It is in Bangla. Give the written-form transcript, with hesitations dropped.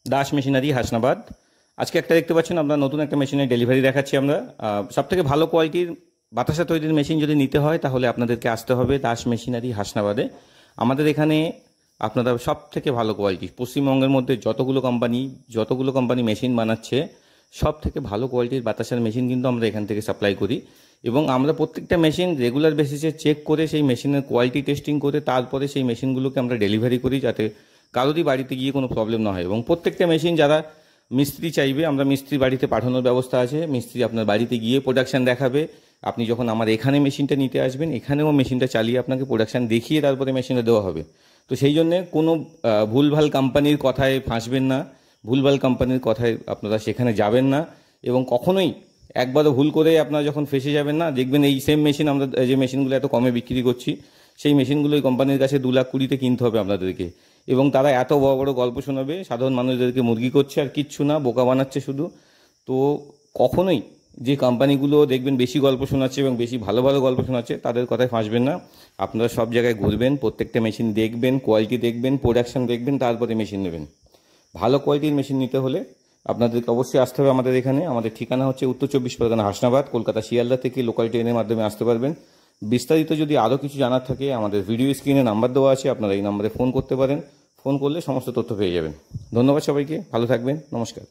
দাস মেশিনারি হাসনাবাদ। আজকে একটা দেখতে পাচ্ছেন আপনারা, নতুন একটা মেশিনের ডেলিভারি দেখাচ্ছি আমরা। সবথেকে ভালো কোয়ালিটির বাতাসা তৈরির মেশিন যদি নিতে হয় তাহলে আপনাদেরকে আসতে হবে দাস মেশিনারি হাসনাবাদে। আমাদের এখানে আপনারা সব থেকে ভালো কোয়ালিটি, পশ্চিমবঙ্গের মধ্যে যতগুলো কোম্পানি মেশিন বানাচ্ছে সব থেকে ভালো কোয়ালিটির বাতাসার মেশিন কিন্তু আমরা এখান থেকে সাপ্লাই করি। এবং আমরা প্রত্যেকটা মেশিন রেগুলার বেসিসে চেক করে সেই মেশিনের কোয়ালিটি টেস্টিং করে তারপরে সেই মেশিনগুলোকে আমরা ডেলিভারি করি, যাতে কারোরই বাড়িতে গিয়ে কোনো প্রবলেম না হয়। এবং প্রত্যেকটা মেশিন যারা মিস্ত্রি চাইবে, আমরা মিস্ত্রি বাড়িতে পাঠানোর ব্যবস্থা আছে। মিস্ত্রি আপনার বাড়িতে গিয়ে প্রোডাকশান দেখাবে। আপনি যখন আমার এখানে মেশিনটা নিতে আসবেন, এখানেও মেশিনটা চালিয়ে আপনাকে প্রোডাকশান দেখিয়ে তারপরে মেশিনটা দেওয়া হবে। তো সেই জন্যে কোনো ভুলভাল কোম্পানির কথায় ফাঁসবেন না, ভুলভাল কোম্পানির কথায় আপনারা সেখানে যাবেন না। এবং কখনোই একবারও ভুল করে আপনারা যখন ফেসে যাবেন না, দেখবেন এই সেম মেশিন আমরা যে মেশিনগুলো এত কমে বিক্রি করছি, সেই মেশিনগুলো এই কোম্পানির কাছে 2,20,000 কিনতে হবে আপনাদেরকে। এবং তারা এত বড় বড় গল্প শোনাবে সাধারণ মানুষদেরকে মুরগি করছে আর কিচ্ছু না, বোকা বানাচ্ছে শুধু। তো কখনোই যে কোম্পানিগুলো দেখবেন বেশি গল্প শোনাচ্ছে এবং বেশি ভালো ভালো গল্প শোনাচ্ছে, তাদের কথায় ফাঁসবেন না। আপনারা সব জায়গায় ঘুরবেন, প্রত্যেকটা মেশিন দেখবেন, কোয়ালিটি দেখবেন, প্রোডাকশন দেখবেন, তারপরে মেশিন নেবেন। ভালো কোয়ালিটির মেশিন নিতে হলে আপনাদেরকে অবশ্যই আসতে হবে আমাদের এখানে। আমাদের ঠিকানা হচ্ছে উত্তর 24 পরগনা হাসনাবাদ, কলকাতা শিয়ালদা থেকে লোকাল ট্রেনের মাধ্যমে আসতে পারবেন। বিস্তারিত যদি আরও কিছু জানার থাকে, আমাদের ভিডিও স্ক্রিনে নাম্বার দেওয়া আছে, আপনারা এই নাম্বারে ফোন করতে পারেন। ফোন করলে সমস্ত তথ্য পেয়ে যাবেন। ধন্যবাদ সবাইকে, ভালো থাকবেন, নমস্কার।